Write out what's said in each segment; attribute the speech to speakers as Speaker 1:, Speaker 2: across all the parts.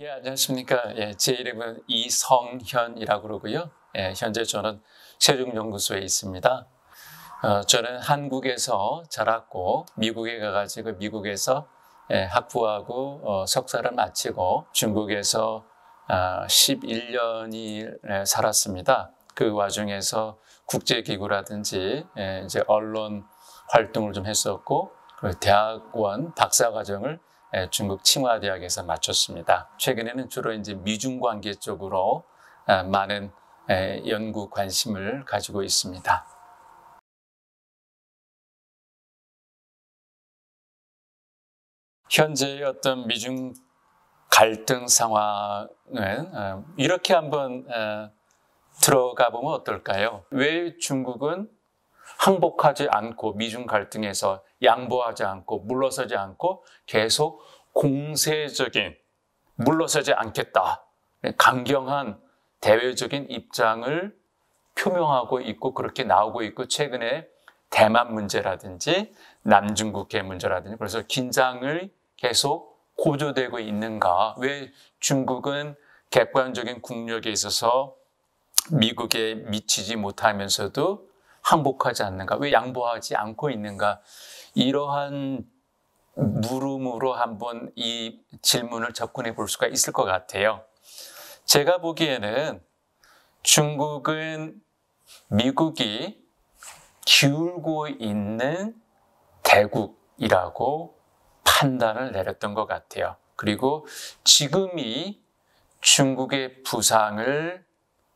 Speaker 1: 예, 안녕하십니까. 예, 제 이름은 이성현이라고 그러고요. 예, 현재 저는 세종연구소에 있습니다. 저는 한국에서 자랐고 미국에 가가지고 미국에서 학부하고 석사를 마치고 중국에서 11년이 살았습니다. 그 와중에서 국제기구라든지 이제 언론 활동을 좀 했었고 대학원 박사과정을 중국 칭화대학에서 마쳤습니다. 최근에는 주로 이제 미중 관계 쪽으로 많은 연구 관심을 가지고 있습니다. 현재의 어떤 미중 갈등 상황은 이렇게 한번 들어가 보면 어떨까요? 왜 중국은 항복하지 않고 미중 갈등에서 양보하지 않고 물러서지 않고 계속 공세적인 물러서지 않겠다 강경한 대외적인 입장을 표명하고 있고 그렇게 나오고 있고 최근에 대만 문제라든지 남중국해 문제라든지 그래서 긴장을 계속 고조되고 있는가? 왜 중국은 객관적인 국력에 있어서 미국에 미치지 못하면서도 항복하지 않는가? 왜 양보하지 않고 있는가? 이러한 물음으로 한번 이 질문을 접근해 볼 수가 있을 것 같아요. 제가 보기에는 중국은 미국이 기울고 있는 대국이라고 판단을 내렸던 것 같아요. 그리고 지금이 중국의 부상을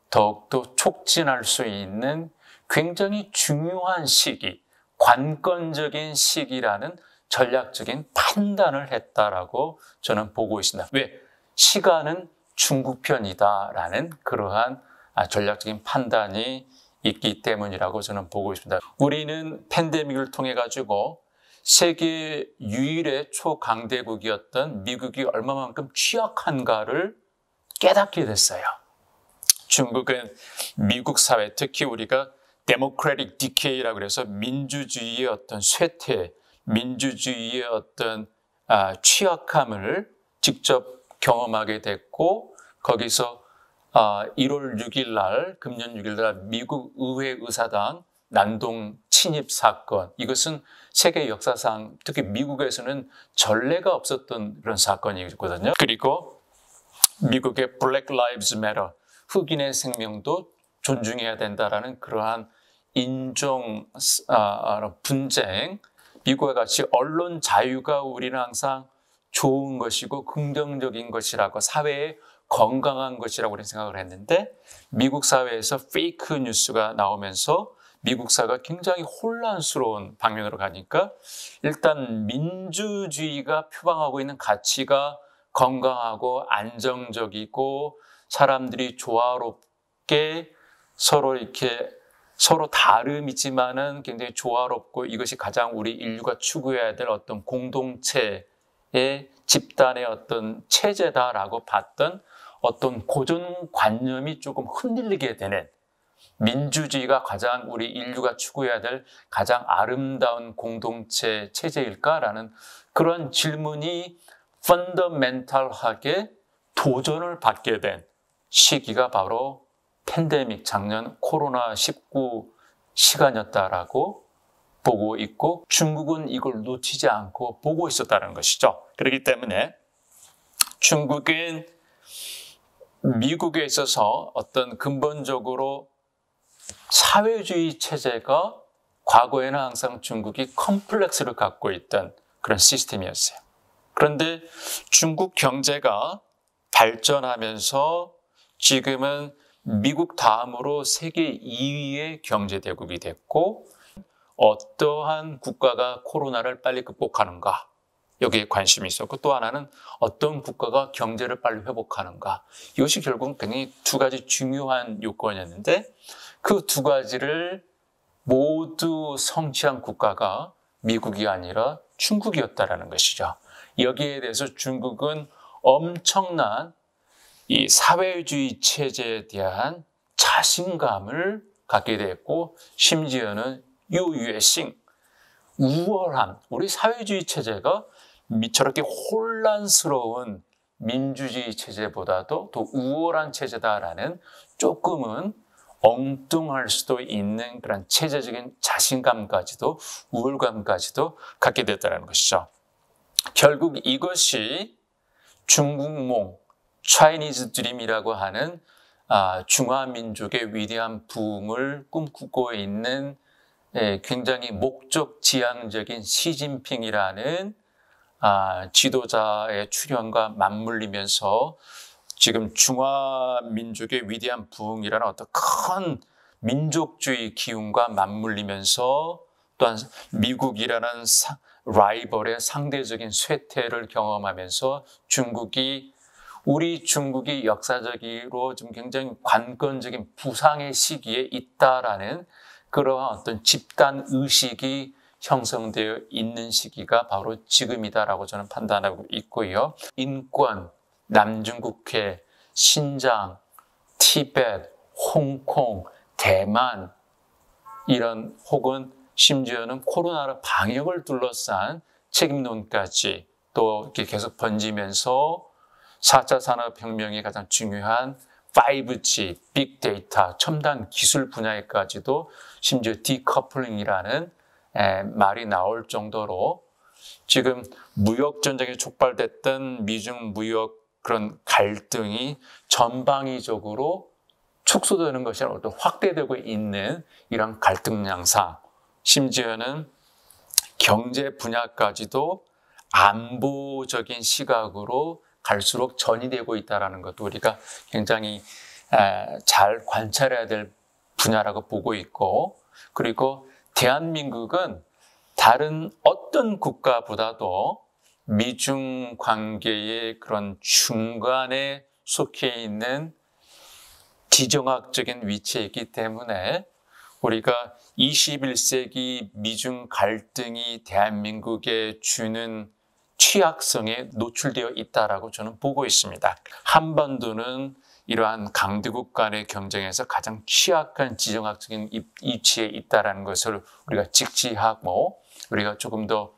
Speaker 1: 더욱더 촉진할 수 있는 굉장히 중요한 시기, 관건적인 시기라는 전략적인 판단을 했다라고 저는 보고 있습니다. 왜? 시간은 중국 편이다라는 그러한 전략적인 판단이 있기 때문이라고 저는 보고 있습니다. 우리는 팬데믹을 통해 가지고 세계 유일의 초강대국이었던 미국이 얼마만큼 취약한가를 깨닫게 됐어요. 중국은 미국 사회, 특히 우리가 데모크래틱 디케이라고 해서 민주주의의 어떤 쇠퇴, 민주주의의 어떤 취약함을 직접 경험하게 됐고 거기서 1월 6일 날, 금년 6일 날 미국 의회 의사당 난동 침입 사건, 이것은 세계 역사상 특히 미국에서는 전례가 없었던 그런 사건이거든요. 그리고 미국의 Black Lives Matter, 흑인의 생명도 존중해야 된다라는 그러한 인종 분쟁, 미국과 같이 언론 자유가 우리는 항상 좋은 것이고 긍정적인 것이라고 사회에 건강한 것이라고 우리는 생각을 했는데 미국 사회에서 페이크 뉴스가 나오면서 미국 사회가 굉장히 혼란스러운 방면으로 가니까 일단 민주주의가 표방하고 있는 가치가 건강하고 안정적이고 사람들이 조화롭게 서로 다름이지만은 굉장히 조화롭고 이것이 가장 우리 인류가 추구해야 될 어떤 공동체의 집단의 어떤 체제다라고 봤던 어떤 고정관념이 조금 흔들리게 되는 민주주의가 가장 우리 인류가 추구해야 될 가장 아름다운 공동체 체제일까라는 그런 질문이 펀더멘탈하게 도전을 받게 된 시기가 바로 팬데믹 작년 코로나19 시간이었다라고 보고 있고 중국은 이걸 놓치지 않고 보고 있었다는 것이죠. 그렇기 때문에 중국은 미국에 있어서 어떤 근본적으로 사회주의 체제가 과거에는 항상 중국이 컴플렉스를 갖고 있던 그런 시스템이었어요. 그런데 중국 경제가 발전하면서 지금은 미국 다음으로 세계 2위의 경제대국이 됐고 어떠한 국가가 코로나를 빨리 극복하는가 여기에 관심이 있었고 또 하나는 어떤 국가가 경제를 빨리 회복하는가 이것이 결국 굉장히 두 가지 중요한 요건이었는데 그 두 가지를 모두 성취한 국가가 미국이 아니라 중국이었다라는 것이죠. 여기에 대해서 중국은 엄청난 이 사회주의 체제에 대한 자신감을 갖게 됐고 심지어는 유유해싱 우월함 우리 사회주의 체제가 저렇게 혼란스러운 민주주의 체제보다도 더 우월한 체제다라는 조금은 엉뚱할 수도 있는 그런 체제적인 자신감까지도 우월감까지도 갖게 됐다는 것이죠. 결국 이것이 중국몽, 차이니즈 드림이라고 하는 중화민족의 위대한 부흥을 꿈꾸고 있는 굉장히 목적 지향적인 시진핑이라는 지도자의 출현과 맞물리면서 지금 중화민족의 위대한 부흥이라는 어떤 큰 민족주의 기운과 맞물리면서 또한 미국이라는 라이벌의 상대적인 쇠퇴를 경험하면서 우리 중국이 역사적으로 좀 굉장히 관건적인 부상의 시기에 있다라는 그러한 어떤 집단 의식이 형성되어 있는 시기가 바로 지금이다라고 저는 판단하고 있고요. 인권, 남중국해, 신장, 티베트, 홍콩, 대만 이런 혹은 심지어는 코로나 방역을 둘러싼 책임론까지 또 이렇게 계속 번지면서 4차 산업혁명의 가장 중요한 5G, 빅데이터, 첨단 기술 분야에까지도 심지어 디커플링이라는 말이 나올 정도로 지금 무역 전쟁이 촉발됐던 미중 무역 그런 갈등이 전방위적으로 축소되는 것이 아니라 확대되고 있는 이런 갈등 양상, 심지어는 경제 분야까지도 안보적인 시각으로 갈수록 전이되고 있다는 것도 우리가 굉장히 잘 관찰해야 될 분야라고 보고 있고, 그리고 대한민국은 다른 어떤 국가보다도 미중 관계의 그런 중간에 속해 있는 지정학적인 위치에 있기 때문에 우리가 21세기 미중 갈등이 대한민국에 주는 취약성에 노출되어 있다라고 저는 보고 있습니다. 한반도는 이러한 강대국 간의 경쟁에서 가장 취약한 지정학적인 위치에 있다는 것을 우리가 직시하고 우리가 조금 더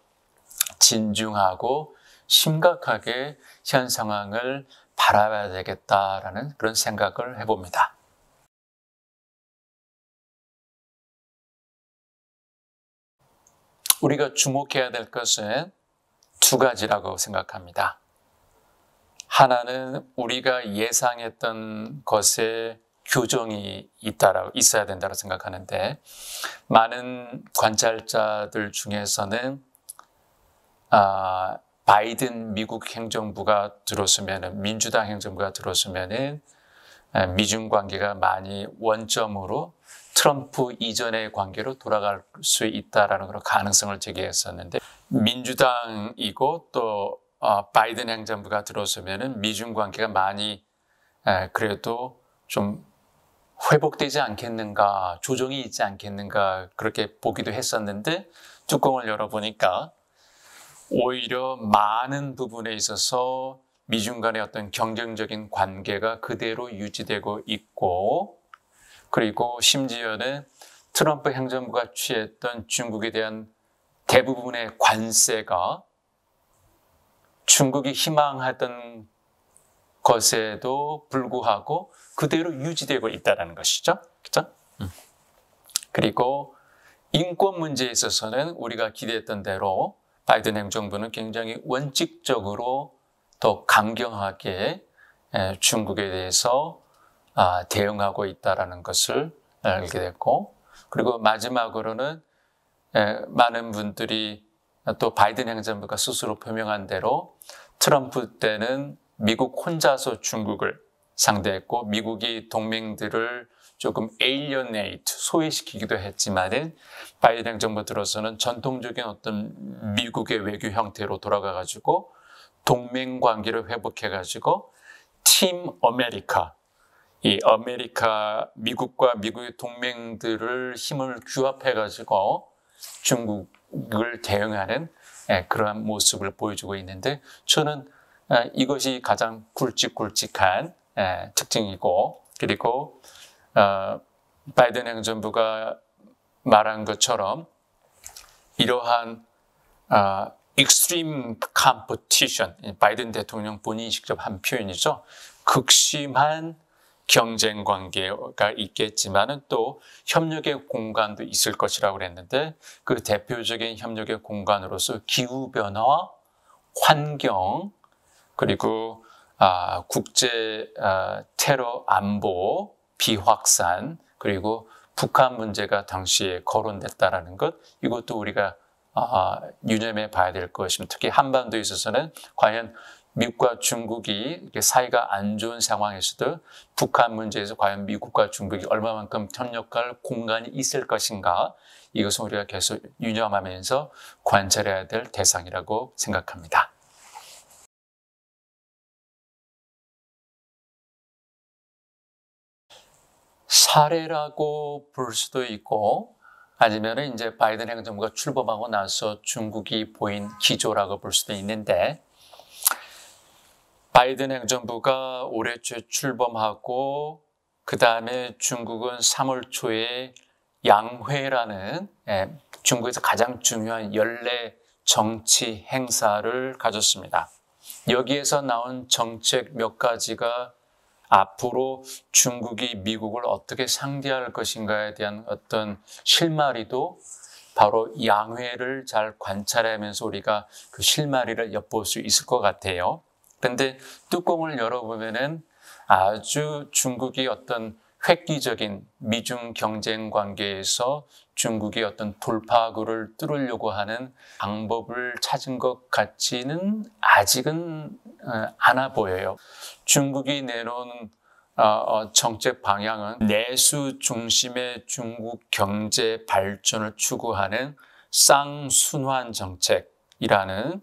Speaker 1: 진중하고 심각하게 현 상황을 바라봐야 되겠다라는 그런 생각을 해봅니다. 우리가 주목해야 될 것은 두 가지라고 생각합니다. 하나는 우리가 예상했던 것에 교정이 있어야 된다고 생각하는데, 많은 관찰자들 중에서는 바이든 미국 행정부가 들어서면은, 민주당 행정부가 들어서면은 미중 관계가 많이 원점으로 트럼프 이전의 관계로 돌아갈 수 있다라는 그런 가능성을 제기했었는데, 민주당이고 또 바이든 행정부가 들어서면은 미중 관계가 많이 그래도 좀 회복되지 않겠는가, 조정이 있지 않겠는가 그렇게 보기도 했었는데, 뚜껑을 열어보니까 오히려 많은 부분에 있어서 미중 간의 어떤 경쟁적인 관계가 그대로 유지되고 있고, 그리고 심지어는 트럼프 행정부가 취했던 중국에 대한 대부분의 관세가 중국이 희망하던 것에도 불구하고 그대로 유지되고 있다는 것이죠. 그렇죠? 그리고 인권 문제에 있어서는 우리가 기대했던 대로 바이든 행정부는 굉장히 원칙적으로 더 강경하게 중국에 대해서 대응하고 있다는 것을 알게 됐고, 그리고 마지막으로는 많은 분들이 또 바이든 행정부가 스스로 표명한 대로 트럼프 때는 미국 혼자서 중국을 상대했고 미국이 동맹들을 조금 에일리어네이트, 소외시키기도 했지만은 바이든 행정부 들어서는 전통적인 어떤 미국의 외교 형태로 돌아가가지고 동맹 관계를 회복해가지고 팀 아메리카, 이 미국과 미국의 동맹들을 힘을 규합해가지고 중국을 대응하는 그러한 모습을 보여주고 있는데, 저는 이것이 가장 굵직굵직한 특징이고, 그리고 바이든 행정부가 말한 것처럼 이러한 extreme competition, 바이든 대통령 본인이 직접 한 표현이죠. 극심한 경쟁 관계가 있겠지만은 또 협력의 공간도 있을 것이라고 그랬는데 그 대표적인 협력의 공간으로서 기후변화, 환경, 그리고 국제 테러 안보, 비확산, 그리고 북한 문제가 당시에 거론됐다라는 것, 이것도 우리가 유념해 봐야 될 것입니다. 특히 한반도에 있어서는 과연 미국과 중국이 사이가 안 좋은 상황에서도 북한 문제에서 과연 미국과 중국이 얼마만큼 협력할 공간이 있을 것인가, 이것은 우리가 계속 유념하면서 관찰해야 될 대상이라고 생각합니다. 사례라고 볼 수도 있고 아니면 이제 바이든 행정부가 출범하고 나서 중국이 보인 기조라고 볼 수도 있는데, 바이든 행정부가 올해 초에 출범하고 그 다음에 중국은 3월 초에 양회라는 중국에서 가장 중요한 연례 정치 행사를 가졌습니다. 여기에서 나온 정책 몇 가지가 앞으로 중국이 미국을 어떻게 상대할 것인가에 대한 어떤 실마리도 바로 양회를 잘 관찰하면서 우리가 그 실마리를 엿볼 수 있을 것 같아요. 그런데 뚜껑을 열어보면은 아주 중국이 어떤 획기적인 미중 경쟁 관계에서 중국이 어떤 돌파구를 뚫으려고 하는 방법을 찾은 것 같지는 아직은 않아 보여요. 중국이 내놓은 정책 방향은 내수 중심의 중국 경제 발전을 추구하는 쌍순환 정책이라는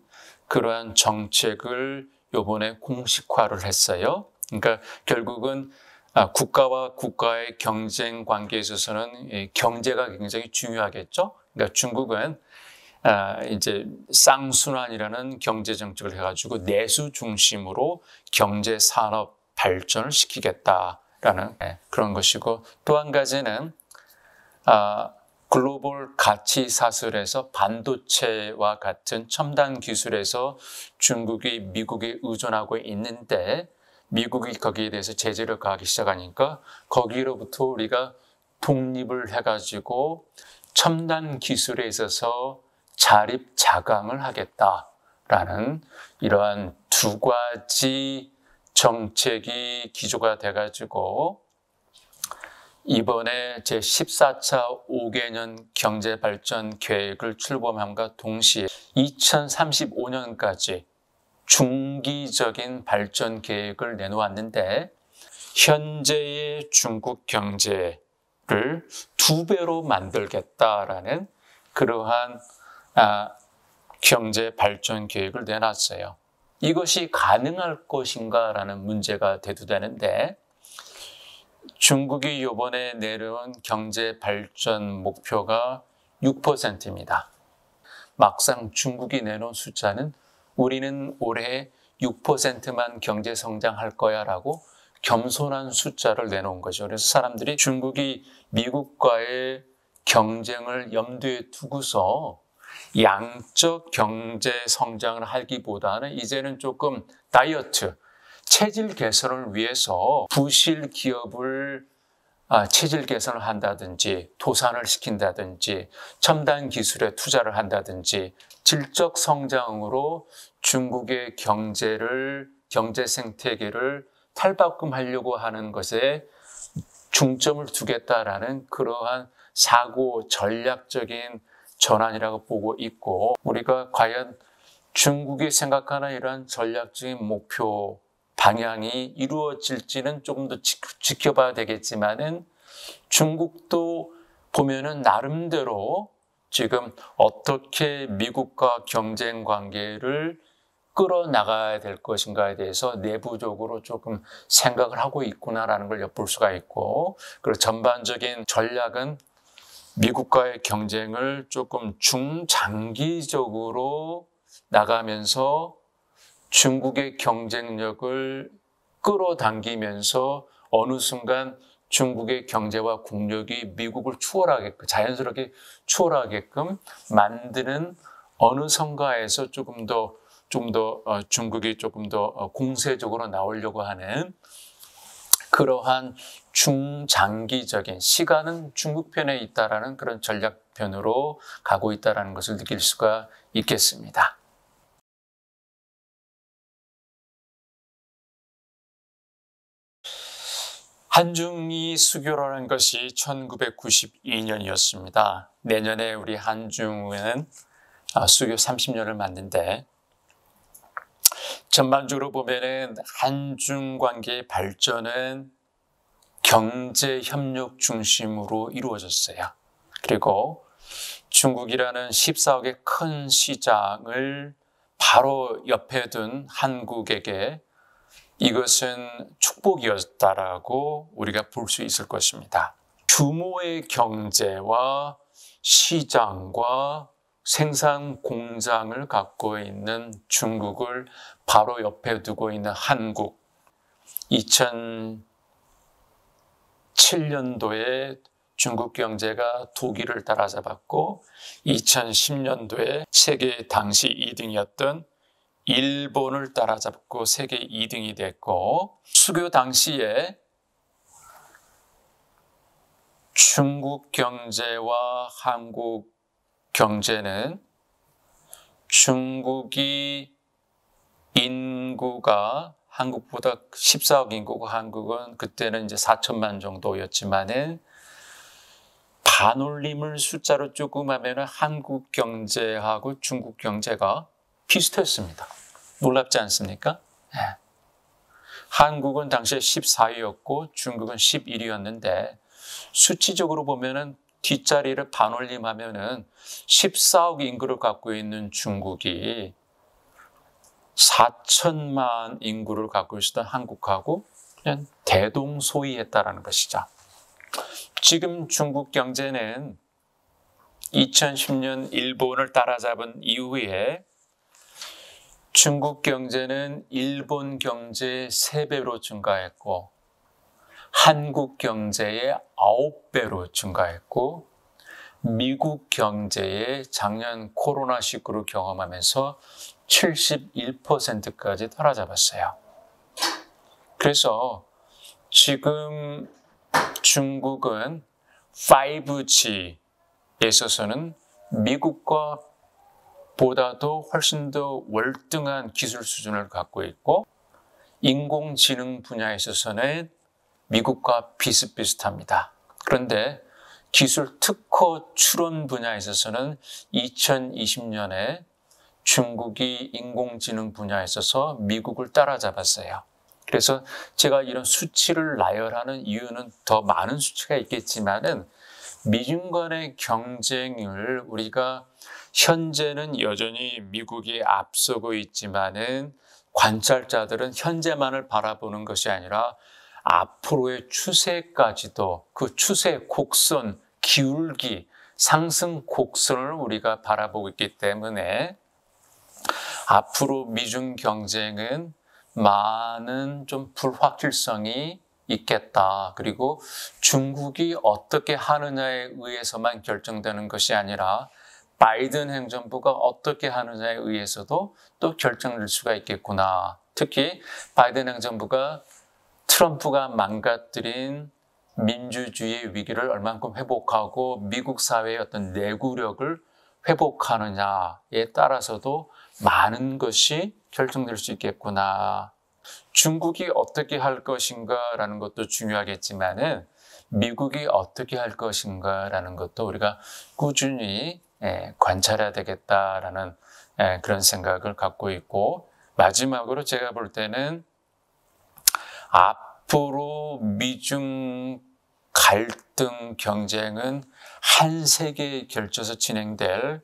Speaker 1: 그러한 정책을 이번에 공식화를 했어요. 그러니까 결국은 국가와 국가의 경쟁 관계에 있어서는 경제가 굉장히 중요하겠죠. 그러니까 중국은 이제 쌍순환이라는 경제 정책을 해가지고 내수 중심으로 경제 산업 발전을 시키겠다라는 그런 것이고, 또 한 가지는 글로벌 가치 사슬에서 반도체와 같은 첨단 기술에서 중국이 미국에 의존하고 있는데 미국이 거기에 대해서 제재를 가하기 시작하니까 거기로부터 우리가 독립을 해가지고 첨단 기술에 있어서 자립 자강을 하겠다라는 이러한 두 가지 정책이 기조가 돼가지고 이번에 제14차 5개년 경제발전 계획을 출범함과 동시에 2035년까지 중기적인 발전 계획을 내놓았는데, 현재의 중국 경제를 2배로 만들겠다라는 그러한 경제 발전 계획을 내놨어요. 이것이 가능할 것인가라는 문제가 대두되는데, 중국이 이번에 내려온 경제 발전 목표가 6%입니다. 막상 중국이 내놓은 숫자는 우리는 올해 6%만 경제 성장할 거야 라고 겸손한 숫자를 내놓은 거죠. 그래서 사람들이 중국이 미국과의 경쟁을 염두에 두고서 양적 경제 성장을 하기보다는 이제는 조금 다이어트, 체질 개선을 위해서 부실 기업을 체질 개선을 한다든지 도산을 시킨다든지 첨단 기술에 투자를 한다든지 질적 성장으로 중국의 경제 생태계를 탈바꿈하려고 하는 것에 중점을 두겠다라는 그러한 사고 전략적인 전환이라고 보고 있고, 우리가 과연 중국이 생각하는 이러한 전략적인 목표 방향이 이루어질지는 조금 더 지켜봐야 되겠지만은, 중국도 보면은 나름대로 지금 어떻게 미국과 경쟁 관계를 끌어나가야 될 것인가에 대해서 내부적으로 조금 생각을 하고 있구나라는 걸 엿볼 수가 있고, 그리고 전반적인 전략은 미국과의 경쟁을 조금 중장기적으로 나가면서 중국의 경쟁력을 끌어당기면서 어느 순간 중국의 경제와 국력이 미국을 자연스럽게 추월하게끔 만드는 어느 선가에서 조금 더 중국이 조금 더 공세적으로 나오려고 하는 그러한 중장기적인 시간은 중국 편에 있다라는 그런 전략편으로 가고 있다라는 것을 느낄 수가 있겠습니다. 한중이 수교라는 것이 1992년이었습니다. 내년에 우리 한중은 수교 30년을 맞는데, 전반적으로 보면은 한중 관계의 발전은 경제 협력 중심으로 이루어졌어요. 그리고 중국이라는 14억의 큰 시장을 바로 옆에 둔 한국에게 이것은 축복이었다라고 우리가 볼 수 있을 것입니다. 규모의 경제와 시장과 생산 공장을 갖고 있는 중국을 바로 옆에 두고 있는 한국. 2007년도에 중국 경제가 독일을 따라잡았고 2010년도에 세계 당시 2등이었던 일본을 따라잡고 세계 2등이 됐고, 수교 당시에 중국 경제와 한국 경제는 중국이 인구가 한국보다 14억 인구고 한국은 그때는 이제 4천만 정도였지만은 반올림을 숫자로 조금 하면은 한국 경제하고 중국 경제가 비슷했습니다. 놀랍지 않습니까? 네. 한국은 당시에 14위였고 중국은 11위였는데 수치적으로 보면은 뒷자리를 반올림하면은 14억 인구를 갖고 있는 중국이 4천만 인구를 갖고 있었던 한국하고 그냥 대동소이했다라는 것이죠. 지금 중국 경제는 2010년 일본을 따라잡은 이후에 중국 경제는 일본 경제의 3배로 증가했고 한국 경제의 9배로 증가했고 미국 경제의 작년 코로나19를 경험하면서 71%까지 따라잡았어요. 그래서 지금 중국은 5G에 있어서는 미국과 보다도 훨씬 더 월등한 기술 수준을 갖고 있고 인공지능 분야에 있어서는 미국과 비슷비슷합니다. 그런데 기술 특허 출원 분야에 있어서는 2020년에 중국이 인공지능 분야에 있어서 미국을 따라잡았어요. 그래서 제가 이런 수치를 나열하는 이유는 더 많은 수치가 있겠지만은 미중 간의 경쟁을 우리가 현재는 여전히 미국이 앞서고 있지만은 관찰자들은 현재만을 바라보는 것이 아니라 앞으로의 추세까지도 그 추세 곡선, 기울기, 상승 곡선을 우리가 바라보고 있기 때문에 앞으로 미중 경쟁은 많은 좀 불확실성이 있겠다. 그리고 중국이 어떻게 하느냐에 의해서만 결정되는 것이 아니라 바이든 행정부가 어떻게 하느냐에 의해서도 또 결정될 수가 있겠구나. 특히 바이든 행정부가 트럼프가 망가뜨린 민주주의의 위기를 얼만큼 회복하고 미국 사회의 어떤 내구력을 회복하느냐에 따라서도 많은 것이 결정될 수 있겠구나. 중국이 어떻게 할 것인가라는 것도 중요하겠지만은 미국이 어떻게 할 것인가라는 것도 우리가 꾸준히 관찰해야 되겠다라는 그런 생각을 갖고 있고, 마지막으로 제가 볼 때는 앞으로 미중 갈등 경쟁은 한 세계에 걸쳐서 진행될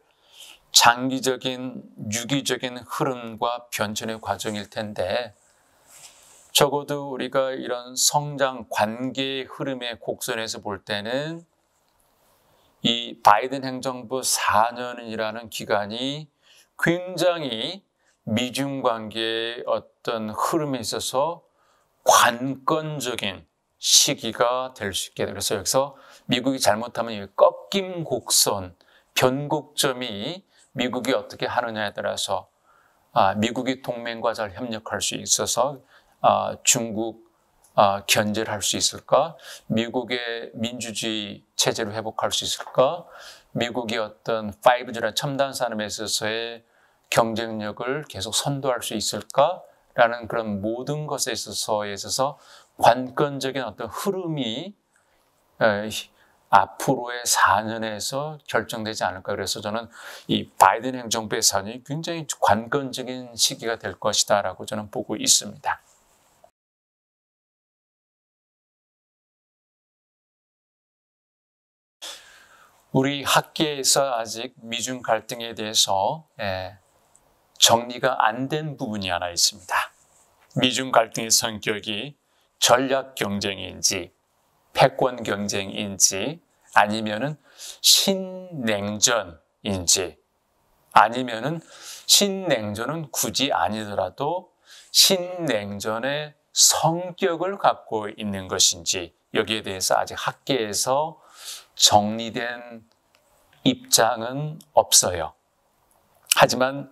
Speaker 1: 장기적인 유기적인 흐름과 변천의 과정일 텐데, 적어도 우리가 이런 성장 관계의 흐름의 곡선에서 볼 때는 이 바이든 행정부 4년이라는 기간이 굉장히 미중 관계의 어떤 흐름에 있어서 관건적인 시기가 될 수 있게 돼요. 그래서 여기서 미국이 잘못하면 이 꺾임 곡선, 변곡점이 미국이 어떻게 하느냐에 따라서 미국이 동맹과 잘 협력할 수 있어서 중국 견제를 할 수 있을까? 미국의 민주주의 체제를 회복할 수 있을까? 미국이 어떤 5G나 첨단 산업에 있어서의 경쟁력을 계속 선도할 수 있을까? 라는 그런 모든 것에 있어서 관건적인 어떤 흐름이 앞으로의 4년에서 결정되지 않을까. 그래서 저는 이 바이든 행정부의 4년이 굉장히 관건적인 시기가 될 것이다 라고 저는 보고 있습니다. 우리 학계에서 아직 미중 갈등에 대해서 정리가 안 된 부분이 하나 있습니다. 미중 갈등의 성격이 전략 경쟁인지 패권 경쟁인지 아니면은 신냉전인지 아니면은 신냉전은 굳이 아니더라도 신냉전의 성격을 갖고 있는 것인지 여기에 대해서 아직 학계에서 정리된 입장은 없어요. 하지만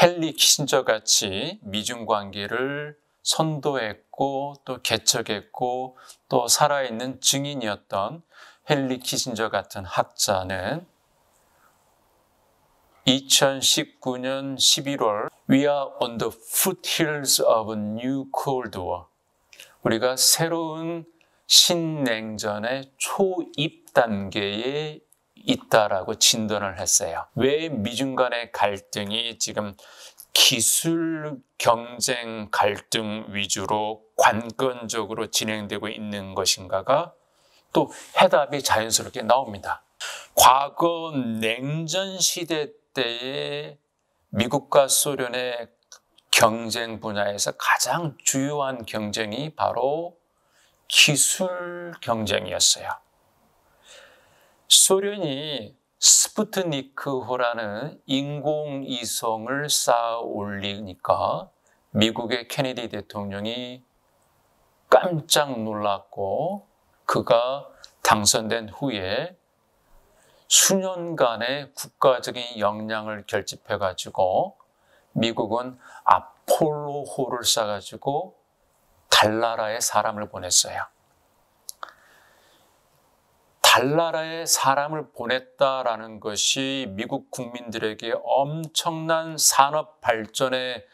Speaker 1: 헨리 키신저 같이 미중 관계를 선도했고 또 개척했고 또 살아있는 증인이었던 헨리 키신저 같은 학자는 2019년 11월 We are on the foothills of a new Cold War. 우리가 새로운 신냉전의 초입 단계에 있다라고 진단을 했어요. 왜 미중 간의 갈등이 지금 기술 경쟁 갈등 위주로 관건적으로 진행되고 있는 것인가가 또 해답이 자연스럽게 나옵니다. 과거 냉전 시대 때의 미국과 소련의 경쟁 분야에서 가장 주요한 경쟁이 바로 기술 경쟁이었어요. 소련이 스푸트니크호라는 인공위성을 쌓아 올리니까 미국의 케네디 대통령이 깜짝 놀랐고 그가 당선된 후에 수년간의 국가적인 역량을 결집해가지고 미국은 아폴로호를 쏴가지고 달나라에 사람을 보냈어요. 달나라에 사람을 보냈다라는 것이 미국 국민들에게 엄청난 산업 발전의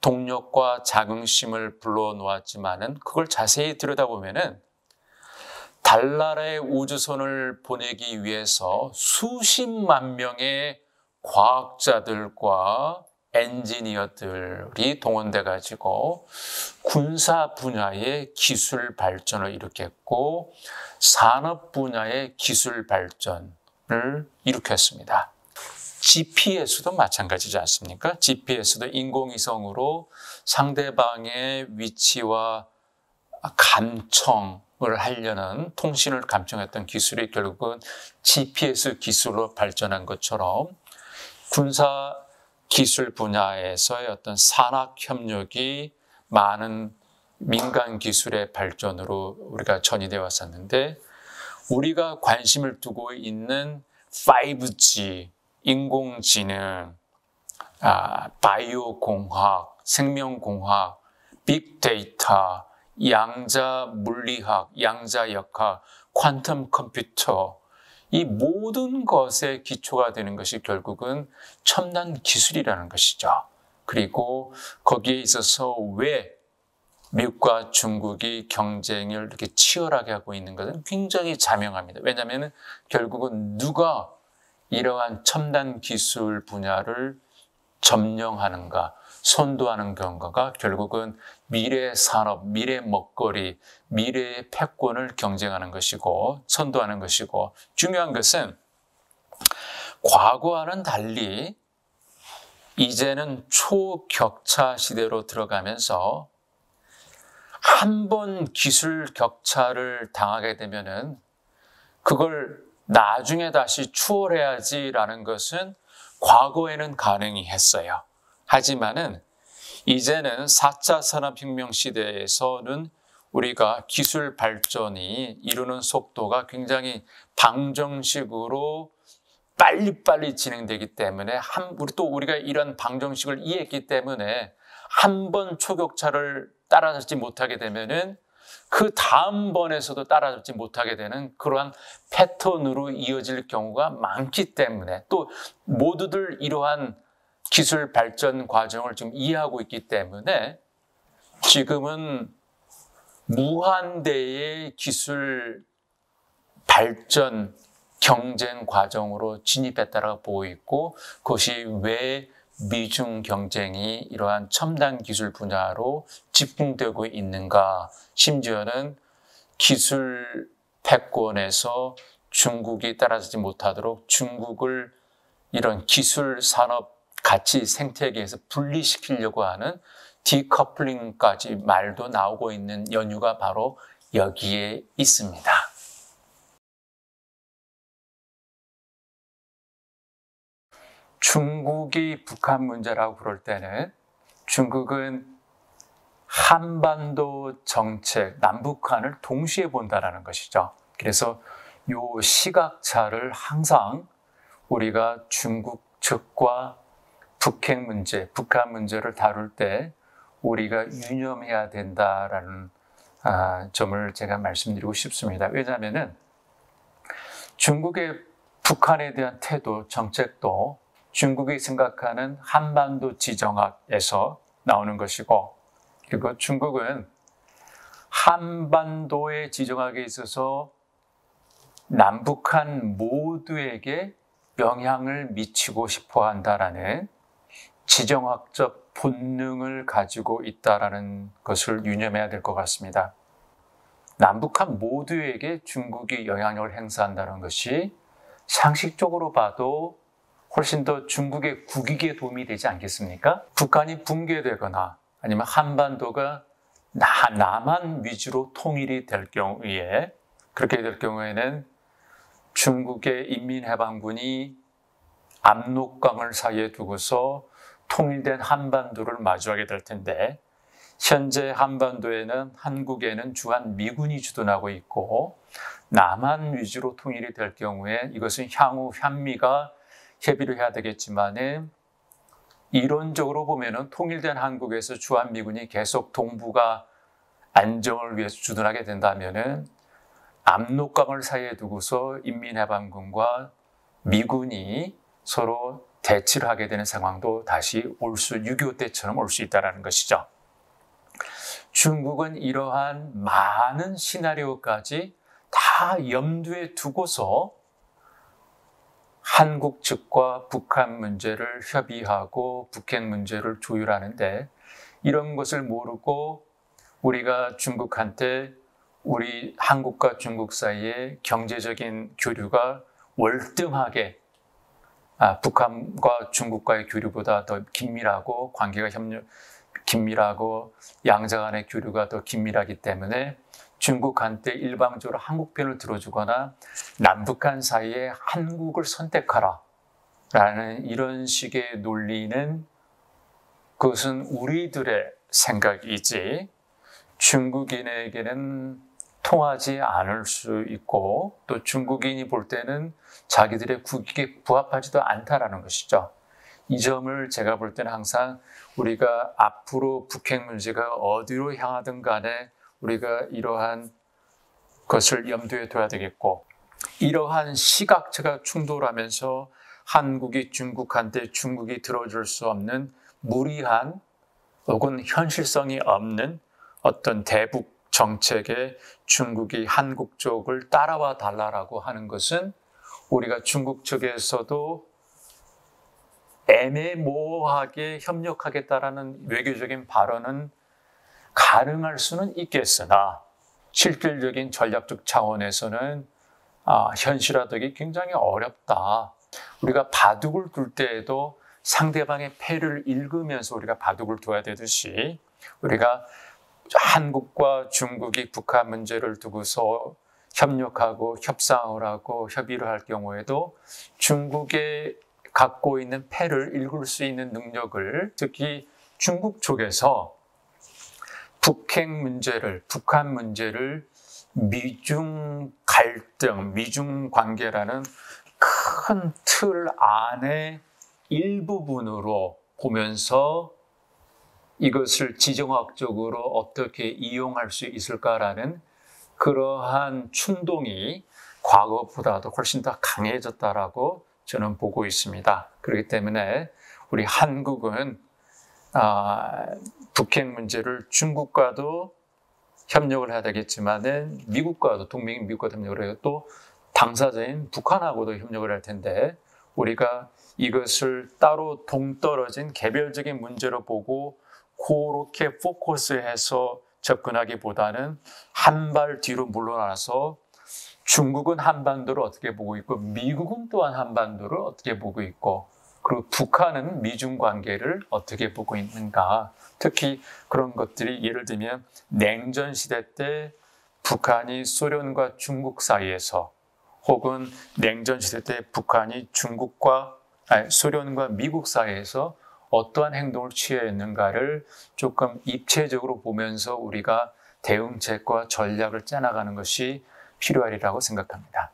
Speaker 1: 동력과 자긍심을 불러놓았지만은 그걸 자세히 들여다보면은 달나라에 우주선을 보내기 위해서 수십만 명의 과학자들과 엔지니어들이 동원돼 가지고 군사 분야의 기술 발전을 일으켰고 산업 분야의 기술 발전을 일으켰습니다. GPS도 마찬가지지 않습니까? GPS도 인공위성으로 상대방의 위치와 감청을 하려는 통신을 감청했던 기술이 결국은 GPS 기술로 발전한 것처럼 군사 기술 분야에서의 어떤 산학 협력이 많은 민간 기술의 발전으로 우리가 전이되어 왔었는데 우리가 관심을 두고 있는 5G, 인공지능, 바이오 공학, 생명공학, 빅데이터, 양자 물리학, 양자 역학, 퀀텀 컴퓨터 이 모든 것의 기초가 되는 것이 결국은 첨단 기술이라는 것이죠. 그리고 거기에 있어서 왜 미국과 중국이 경쟁을 이렇게 치열하게 하고 있는 것은 굉장히 자명합니다. 왜냐하면 결국은 누가 이러한 첨단 기술 분야를 점령하는가, 선도하는 경우가 결국은 미래의 산업, 미래의 먹거리, 미래의 패권을 경쟁하는 것이고 선도하는 것이고 중요한 것은 과거와는 달리 이제는 초격차 시대로 들어가면서 한 번 기술 격차를 당하게 되면은 그걸 나중에 다시 추월해야지라는 것은 과거에는 가능히 했어요. 하지만은 이제는 4차 산업혁명 시대에서는 우리가 기술 발전이 이루는 속도가 굉장히 방정식으로 빨리빨리 진행되기 때문에 우리가 이런 방정식을 이해했기 때문에 한 번 초격차를 따라잡지 못하게 되면은 그 다음번에서도 따라잡지 못하게 되는 그러한 패턴으로 이어질 경우가 많기 때문에, 또 모두들 이러한 기술 발전 과정을 지금 이해하고 있기 때문에 지금은 무한대의 기술 발전 경쟁 과정으로 진입했다라고 보고 있고, 그것이 왜 미중 경쟁이 이러한 첨단 기술 분야로 집중되고 있는가, 심지어는 기술 패권에서 중국이 따라잡지 못하도록 중국을 이런 기술 산업 가치 생태계에서 분리시키려고 하는 디커플링까지 말도 나오고 있는 연유가 바로 여기에 있습니다. 중국이 북한 문제라고 부를 때는 중국은 한반도 정책, 남북한을 동시에 본다는 것이죠. 그래서 이 시각차를 항상 우리가 중국 측과 북핵 문제, 북한 문제를 다룰 때 우리가 유념해야 된다라는 점을 제가 말씀드리고 싶습니다. 왜냐하면 중국의 북한에 대한 태도, 정책도 중국이 생각하는 한반도 지정학에서 나오는 것이고, 그리고 중국은 한반도의 지정학에 있어서 남북한 모두에게 영향을 미치고 싶어 한다라는 지정학적 본능을 가지고 있다라는 것을 유념해야 될 것 같습니다. 남북한 모두에게 중국이 영향력을 행사한다는 것이 상식적으로 봐도 훨씬 더 중국의 국익에 도움이 되지 않겠습니까? 북한이 붕괴되거나 아니면 한반도가 남한 위주로 통일이 될 경우에, 그렇게 될 경우에는 중국의 인민해방군이 압록강을 사이에 두고서 통일된 한반도를 마주하게 될 텐데, 현재 한반도에는 한국에는 주한 미군이 주둔하고 있고 남한 위주로 통일이 될 경우에 이것은 향후 한미가 협의를 해야 되겠지만, 이론적으로 보면은 통일된 한국에서 주한미군이 계속 동북아 안정을 위해서 주둔하게 된다면은 압록강을 사이에 두고서 인민해방군과 미군이 서로 대치를 하게 되는 상황도 다시 6.25 때처럼 올 수 있다는 것이죠. 중국은 이러한 많은 시나리오까지 다 염두에 두고서 한국 측과 북한 문제를 협의하고 북핵 문제를 조율하는데, 이런 것을 모르고 우리가 중국한테 우리 한국과 중국 사이에 경제적인 교류가 월등하게 북한과 중국과의 교류보다 더 긴밀하고 긴밀하고 양자 간의 교류가 더 긴밀하기 때문에 중국한테 일방적으로 한국 편을 들어주거나 남북한 사이에 한국을 선택하라 라는 이런 식의 논리는, 그것은 우리들의 생각이지 중국인에게는 통하지 않을 수 있고, 또 중국인이 볼 때는 자기들의 국익에 부합하지도 않다라는 것이죠. 이 점을 제가 볼 때는 항상 우리가 앞으로 북핵 문제가 어디로 향하든 간에 우리가 이러한 것을 염두에 둬야 되겠고, 이러한 시각차가 충돌하면서 한국이 중국한테 중국이 들어줄 수 없는 무리한 혹은 현실성이 없는 어떤 대북 정책에 중국이 한국 쪽을 따라와 달라라고 하는 것은 우리가 중국 측에서도 애매모호하게 협력하겠다라는 외교적인 발언은 가능할 수는 있겠으나, 실질적인 전략적 차원에서는 현실화되기 굉장히 어렵다. 우리가 바둑을 둘 때에도 상대방의 패를 읽으면서 우리가 바둑을 둬야 되듯이, 우리가 한국과 중국이 북한 문제를 두고서 협력하고 협상을 하고 협의를 할 경우에도 중국의 갖고 있는 패를 읽을 수 있는 능력을, 특히 중국 쪽에서 북핵 문제를, 북한 문제를 미중 갈등, 미중 관계라는 큰 틀 안에 일부분으로 보면서 이것을 지정학적으로 어떻게 이용할 수 있을까라는 그러한 충동이 과거보다도 훨씬 더 강해졌다라고 저는 보고 있습니다. 그렇기 때문에 우리 한국은 북핵 문제를 중국과도 협력을 해야 되겠지만은 미국과도 동맹인 미국과도 협력을 해요. 또 당사자인 북한하고도 협력을 할 텐데 우리가 이것을 따로 동떨어진 개별적인 문제로 보고 그렇게 포커스해서 접근하기보다는 한 발 뒤로 물러나서 중국은 한반도를 어떻게 보고 있고 미국은 또한 한반도를 어떻게 보고 있고 그리고 북한은 미중 관계를 어떻게 보고 있는가. 특히 그런 것들이 예를 들면 냉전 시대 때 북한이 소련과 중국 사이에서 혹은 냉전 시대 때 북한이 소련과 미국 사이에서 어떠한 행동을 취했는가를 조금 입체적으로 보면서 우리가 대응책과 전략을 짜나가는 것이 필요하리라고 생각합니다.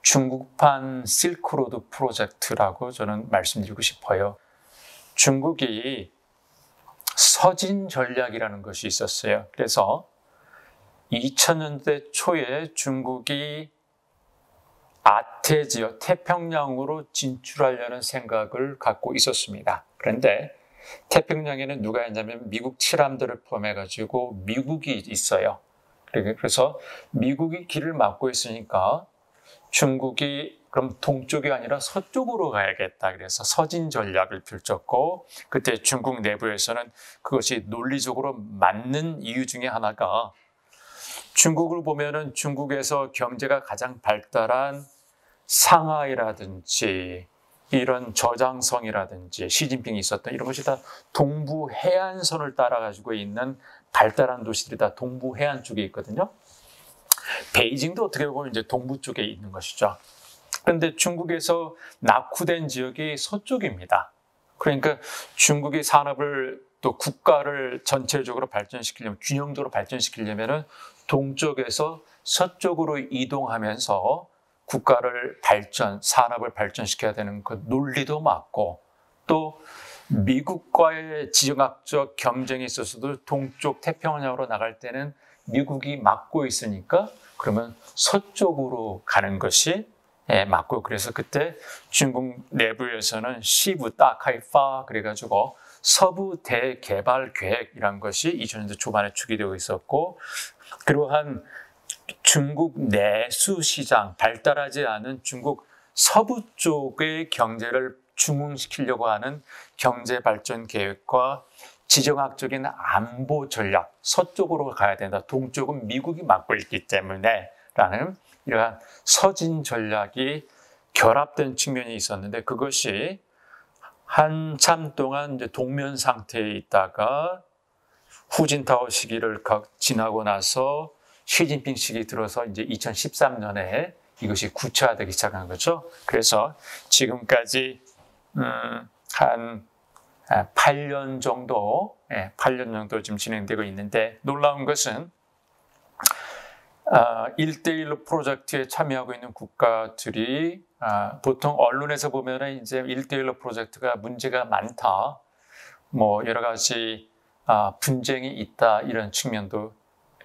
Speaker 1: 중국판 실크로드 프로젝트라고 저는 말씀드리고 싶어요. 중국이 서진 전략이라는 것이 있었어요. 그래서 2000년대 초에 중국이 아태지역, 태평양으로 진출하려는 생각을 갖고 있었습니다. 그런데 태평양에는 누가 있냐면 미국 칠함들을 포함해가지고 미국이 있어요. 그래서 미국이 길을 막고 있으니까 중국이 그럼 동쪽이 아니라 서쪽으로 가야겠다. 그래서 서진 전략을 펼쳤고 그때 중국 내부에서는 그것이 논리적으로 맞는 이유 중에 하나가 중국을 보면은 중국에서 경제가 가장 발달한 상하이라든지 이런 저장성이라든지 시진핑이 있었던 이런 것이 다 동부 해안선을 따라가지고 있는 발달한 도시들이 다 동부 해안 쪽에 있거든요. 베이징도 어떻게 보면 이제 동부 쪽에 있는 것이죠. 그런데 중국에서 낙후된 지역이 서쪽입니다. 그러니까 중국의 산업을 또 국가를 전체적으로 발전시키려면 균형적으로 발전시키려면 동쪽에서 서쪽으로 이동하면서 국가를 산업을 발전시켜야 되는 그 논리도 맞고 또 미국과의 지정학적 경쟁에 있어서도 동쪽 태평양으로 나갈 때는 미국이 막고 있으니까 그러면 서쪽으로 가는 것이 맞고 그래서 그때 중국 내부에서는 시부 따카이파 그래가지고 서부 대개발 계획이란 것이 2000년대 초반에 추기되고 있었고 그러한 중국 내수 시장, 발달하지 않은 중국 서부 쪽의 경제를 중흥시키려고 하는 경제 발전 계획과 지정학적인 안보 전략, 서쪽으로 가야 된다. 동쪽은 미국이 맡고 있기 때문에 라는 이러한 서진 전략이 결합된 측면이 있었는데 그것이 한참 동안 이제 동면 상태에 있다가 후진타오 시기를 지나고 나서 시진핑 시기 들어서 이제 2013년에 이것이 구체화되기 시작한 거죠. 그래서 지금까지 한 8년 정도 지금 진행되고 있는데 놀라운 것은 1대1로 프로젝트에 참여하고 있는 국가들이 보통 언론에서 보면은 이제 1대1로 프로젝트가 문제가 많다, 뭐 여러 가지 분쟁이 있다 이런 측면도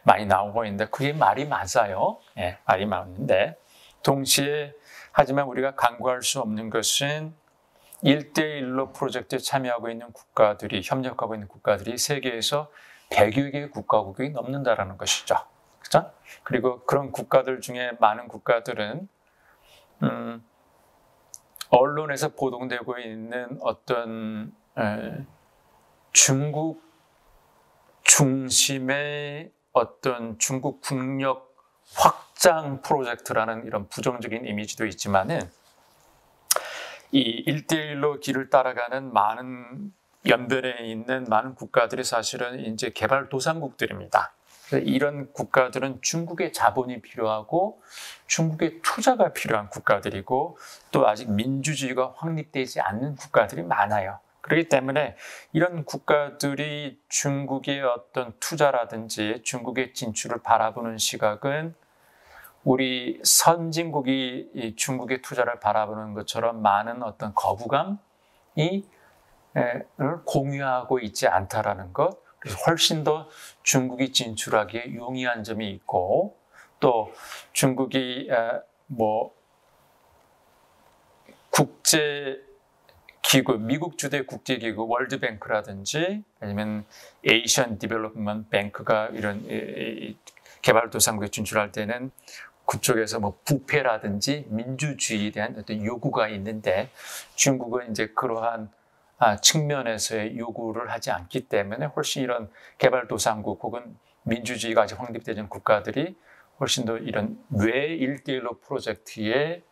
Speaker 1: 많이 나오고 있는데 그게 말이 맞아요. 말이 맞는데 동시에 하지만 우리가 간과할 수 없는 것은 1대1로 프로젝트에 참여하고 있는 국가들이 협력하고 있는 국가들이 세계에서 100여 개의 국가국이 넘는다라는 것이죠. 그렇죠? 그리고 그런 국가들 중에 많은 국가들은 언론에서 보도되고 있는 어떤 중국 중심의 어떤 중국 국력 확장 프로젝트라는 이런 부정적인 이미지도 있지만은 이 1대1로 길을 따라가는 많은 연변에 있는 많은 국가들이 사실은 이제 개발도상국들입니다. 이런 국가들은 중국의 자본이 필요하고 중국의 투자가 필요한 국가들이고 또 아직 민주주의가 확립되지 않는 국가들이 많아요. 그렇기 때문에 이런 국가들이 중국의 어떤 투자라든지 중국의 진출을 바라보는 시각은 우리 선진국이 이 중국의 투자를 바라보는 것처럼 많은 어떤 거부감이 를 공유하고 있지 않다라는 것, 그래서 훨씬 더 중국이 진출하기에 용이한 점이 있고, 또 중국이 뭐 국제 기구, 미국 주도의 국제기구 월드뱅크라든지 아니면 에이션 디벨롭먼트 뱅크가 이런 개발도상국에 진출할 때는 그쪽에서 뭐 부패라든지 민주주의에 대한 어떤 요구가 있는데, 중국은 이제 그러한 측면에서의 요구를 하지 않기 때문에 훨씬 이런 개발도상국 혹은 민주주의가 아직 확립되지 않은 국가들이 훨씬 더 이런 왜 1대1로 프로젝트에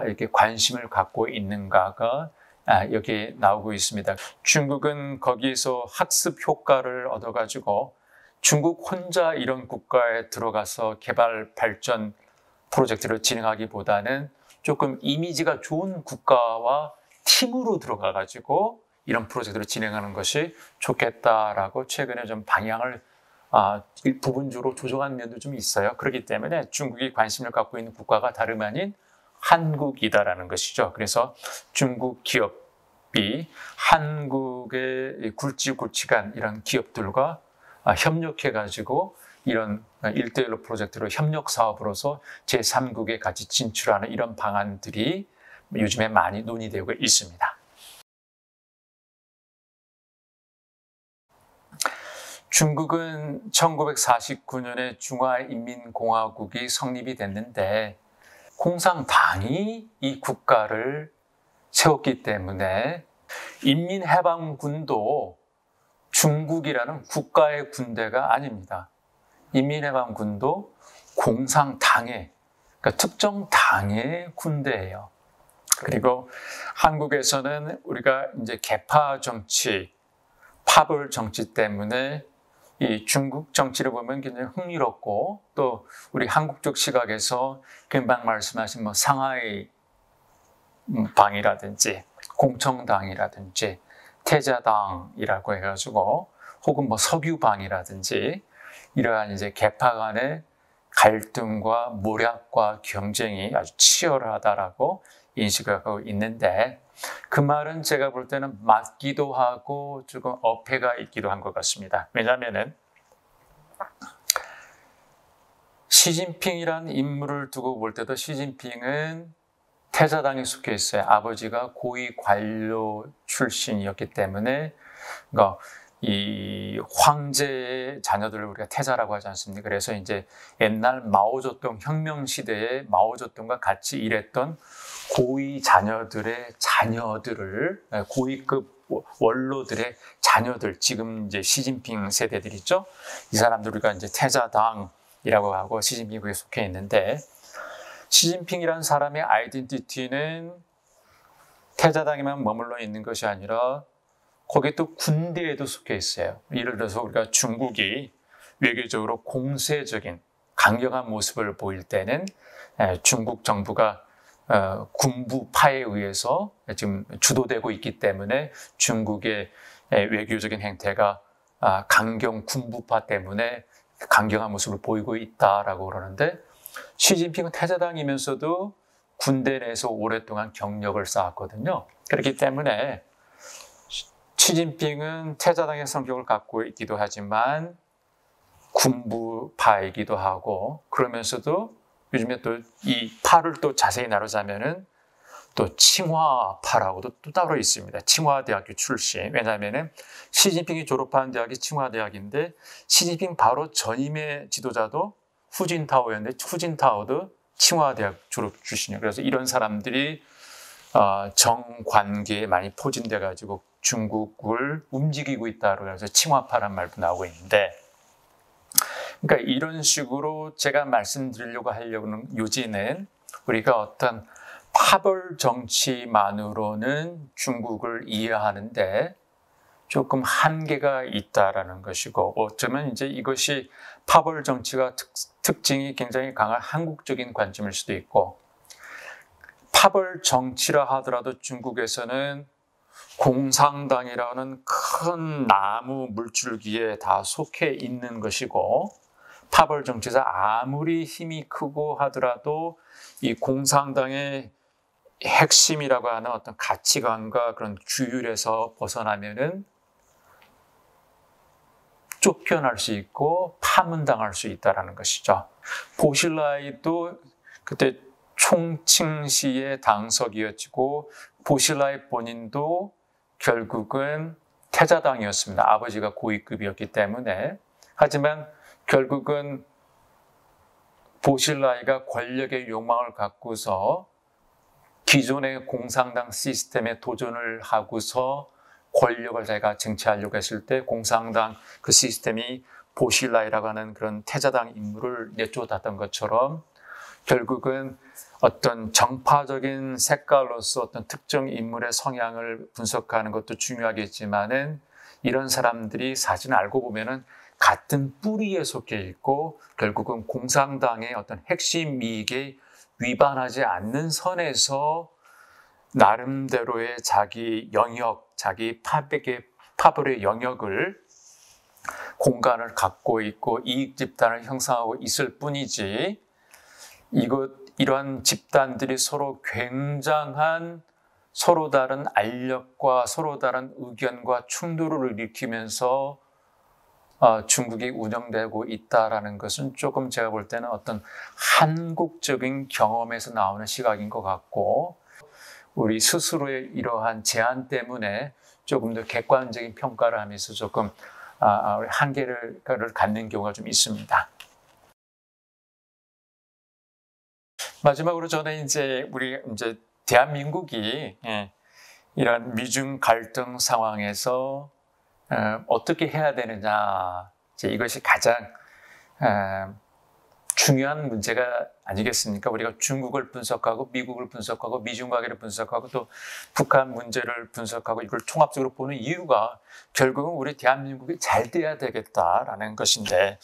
Speaker 1: 이렇게 관심을 갖고 있는가가 여기에 나오고 있습니다. 중국은 거기서 학습 효과를 얻어가지고 중국 혼자 이런 국가에 들어가서 개발 발전 프로젝트를 진행하기보다는 조금 이미지가 좋은 국가와 팀으로 들어가가지고 이런 프로젝트를 진행하는 것이 좋겠다라고 최근에 좀 방향을 부분적으로 조정한 면도 좀 있어요. 그렇기 때문에 중국이 관심을 갖고 있는 국가가 다름 아닌 한국이다라는 것이죠. 그래서 중국 기업이 한국의 굵직굵직한 이런 기업들과 협력해가지고 이런 1대1로 프로젝트로 협력 사업으로서 제3국에 같이 진출하는 이런 방안들이 요즘에 많이 논의되고 있습니다. 중국은 1949년에 중화인민공화국이 성립이 됐는데 공산당이 이 국가를 세웠기 때문에 인민해방군도 중국이라는 국가의 군대가 아닙니다. 인민해방군도 공산당의, 그러니까 특정 당의 군대예요. 그리고 한국에서는 우리가 이제 개파 정치, 파벌 정치 때문에 이 중국 정치를 보면 굉장히 흥미롭고, 또 우리 한국적 시각에서 금방 말씀하신 뭐 상하이 당이라든지 공청당이라든지 태자당이라고 해가지고, 혹은 뭐 석유당이라든지 이러한 이제 개파 간의 갈등과 모략과 경쟁이 아주 치열하다라고 인식하고 있는데, 그 말은 제가 볼 때는 맞기도 하고 조금 어폐가 있기도 한 것 같습니다. 왜냐하면은 시진핑이라는 인물을 두고 볼 때도 시진핑은 태자당에 속해 있어요. 아버지가 고위 관료 출신이었기 때문에, 그러니까 이 황제의 자녀들을 우리가 태자라고 하지 않습니까? 그래서 이제 옛날 마오쩌둥 혁명 시대에 마오쩌둥과 같이 일했던 고위 자녀들의 자녀들을, 고위급 원로들의 자녀들, 지금 이제 시진핑 세대들 있죠? 이 사람들 우리가 이제 태자당이라고 하고 시진핑이 거기에 속해 있는데, 시진핑이라는 사람의 아이덴티티는 태자당에만 머물러 있는 것이 아니라 거기에 또 군대에도 속해 있어요. 예를 들어서 우리가 중국이 외교적으로 공세적인 강경한 모습을 보일 때는 중국 정부가 군부파에 의해서 지금 주도되고 있기 때문에 중국의 외교적인 행태가 강경 군부파 때문에 강경한 모습을 보이고 있다라고 그러는데, 시진핑은 태자당이면서도 군대 내에서 오랫동안 경력을 쌓았거든요. 그렇기 때문에 시진핑은 태자당의 성격을 갖고 있기도 하지만 군부파이기도 하고, 그러면서도 요즘에 또 이 파를 또 자세히 나누자면은 또 칭화파라고도 또 따로 있습니다. 칭화대학교 출신. 왜냐하면은 시진핑이 졸업한 대학이 칭화대학인데, 시진핑 바로 전임의 지도자도 후진타오였는데, 후진타오도 칭화대학 졸업 출신이에요. 그래서 이런 사람들이 정관계에 많이 포진돼 가지고 중국을 움직이고 있다고 해서 칭화파란 말도 나오고 있는데, 그러니까 이런 식으로 제가 말씀드리려고 하려는 요지는, 우리가 어떤 파벌 정치만으로는 중국을 이해하는데 조금 한계가 있다라는 것이고, 어쩌면 이제 이것이 파벌 정치가 특징이 굉장히 강한 한국적인 관점일 수도 있고, 파벌 정치라 하더라도 중국에서는 공산당이라는 큰 나무 물줄기에 다 속해 있는 것이고, 파벌 정치에서 아무리 힘이 크고 하더라도 이 공산당의 핵심이라고 하는 어떤 가치관과 그런 규율에서 벗어나면은 쫓겨날 수 있고 파문당할 수 있다는 것이죠. 보실라이도 그때 총칭시의 당석이었고 보실라이 본인도 결국은 태자당이었습니다. 아버지가 고위급이었기 때문에. 하지만 결국은 보실라이가 권력의 욕망을 갖고서 기존의 공산당 시스템에 도전을 하고서 권력을 자기가 쟁취하려고 했을 때 공산당 그 시스템이 보실라이라고 하는 그런 태자당 인물을 내쫓았던 것처럼 결국은 어떤 정파적인 색깔로서 어떤 특정 인물의 성향을 분석하는 것도 중요하겠지만은 이런 사람들이 사실 알고 보면은 같은 뿌리에 속해 있고 결국은 공산당의 어떤 핵심 이익에 위반하지 않는 선에서 나름대로의 자기 영역, 자기 파벌의 영역을 공간을 갖고 있고 이익 집단을 형성하고 있을 뿐이지 이러한 집단들이 서로 굉장한 서로 다른 알력과 서로 다른 의견과 충돌을 일으키면서 중국이 운영되고 있다라는 것은 조금 제가 볼 때는 어떤 한국적인 경험에서 나오는 시각인 것 같고 우리 스스로의 이러한 제한 때문에 조금 더 객관적인 평가를 하면서 조금 한계를 갖는 경우가 좀 있습니다. 마지막으로 저는 우리 대한민국이 이런 미중 갈등 상황에서 어떻게 해야 되느냐, 이것이 가장 중요한 문제가 아니겠습니까? 우리가 중국을 분석하고 미국을 분석하고 미중 관계를 분석하고 또 북한 문제를 분석하고 이걸 종합적으로 보는 이유가 결국은 우리 대한민국이 잘 돼야 되겠다라는 것인데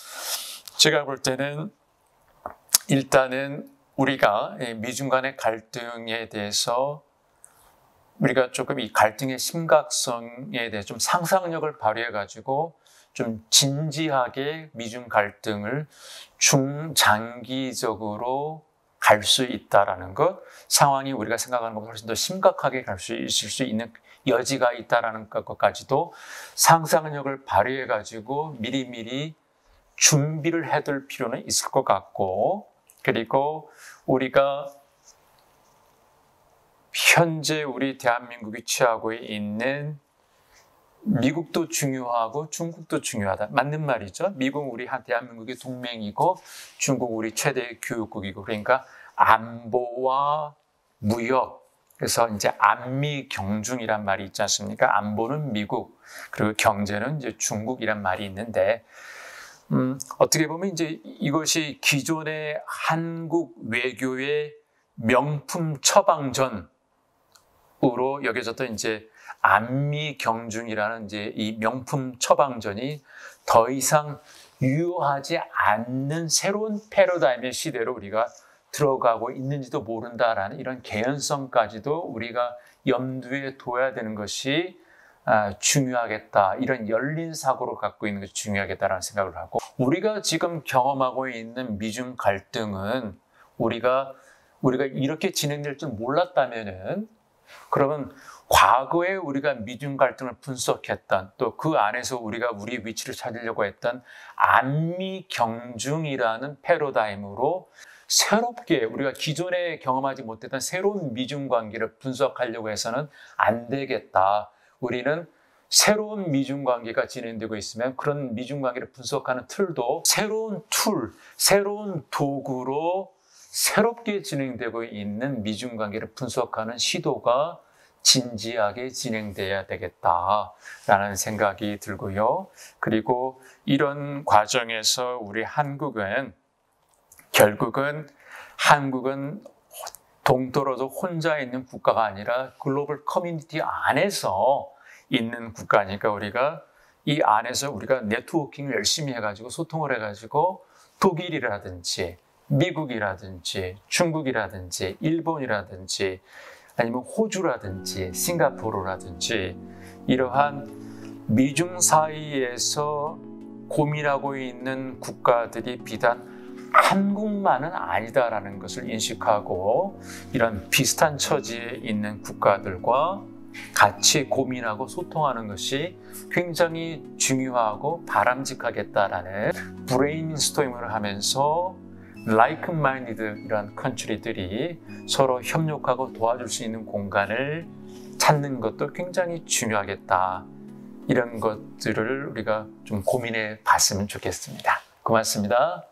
Speaker 1: 제가 볼 때는 일단은 우리가 미중 간의 갈등에 대해서 우리가 조금 이 갈등의 심각성에 대해 좀 상상력을 발휘해가지고 좀 진지하게 미중 갈등을 중장기적으로 갈 수 있다라는 것, 상황이 우리가 생각하는 것보다 훨씬 더 심각하게 갈 수 있을 수 있는 여지가 있다라는 것까지도 상상력을 발휘해가지고 미리미리 준비를 해둘 필요는 있을 것 같고, 그리고 우리가 현재 우리 대한민국이 취하고 있는 미국도 중요하고 중국도 중요하다. 맞는 말이죠. 미국 우리 대한민국이 동맹이고 중국 우리 최대 교육국이고 그러니까 안보와 무역 그래서 안미 경중이란 말이 있지 않습니까? 안보는 미국 그리고 경제는 중국이란 말이 있는데 어떻게 보면 이것이 기존의 한국 외교의 명품 처방전으로 여겨졌던 안미 경중이라는 이 명품 처방전이 더 이상 유효하지 않는 새로운 패러다임의 시대로 우리가 들어가고 있는지도 모른다라는 이런 개연성까지도 우리가 염두에 둬야 되는 것이 중요하겠다. 이런 열린 사고를 갖고 있는 것이 중요하겠다라는 생각을 하고 우리가 지금 경험하고 있는 미중 갈등은 우리가 이렇게 진행될 줄 몰랐다면은 그러면 과거에 우리가 미중 갈등을 분석했던 또 그 안에서 우리가 우리 위치를 찾으려고 했던 안미 경중이라는 패러다임으로 새롭게 우리가 기존에 경험하지 못했던 새로운 미중 관계를 분석하려고 해서는 안 되겠다. 우리는 새로운 미중 관계가 진행되고 있으면 그런 미중 관계를 분석하는 틀도 새로운 새로운 도구로 새롭게 진행되고 있는 미중 관계를 분석하는 시도가 진지하게 진행돼야 되겠다라는 생각이 들고요. 그리고 이런 과정에서 우리 한국은 결국은 동떨어져 혼자 있는 국가가 아니라 글로벌 커뮤니티 안에서 있는 국가니까 우리가 이 안에서 우리가 네트워킹을 열심히 해가지고 소통을 해가지고 독일이라든지 미국이라든지 중국이라든지 일본이라든지 아니면 호주라든지 싱가포르라든지 이러한 미중 사이에서 고민하고 있는 국가들이 비단 한국만은 아니다라는 것을 인식하고 이런 비슷한 처지에 있는 국가들과 같이 고민하고 소통하는 것이 굉장히 중요하고 바람직하겠다라는 브레인스토밍을 하면서 like-minded 이런 컨트리들이 서로 협력하고 도와줄 수 있는 공간을 찾는 것도 굉장히 중요하겠다. 이런 것들을 우리가 좀 고민해 봤으면 좋겠습니다. 고맙습니다.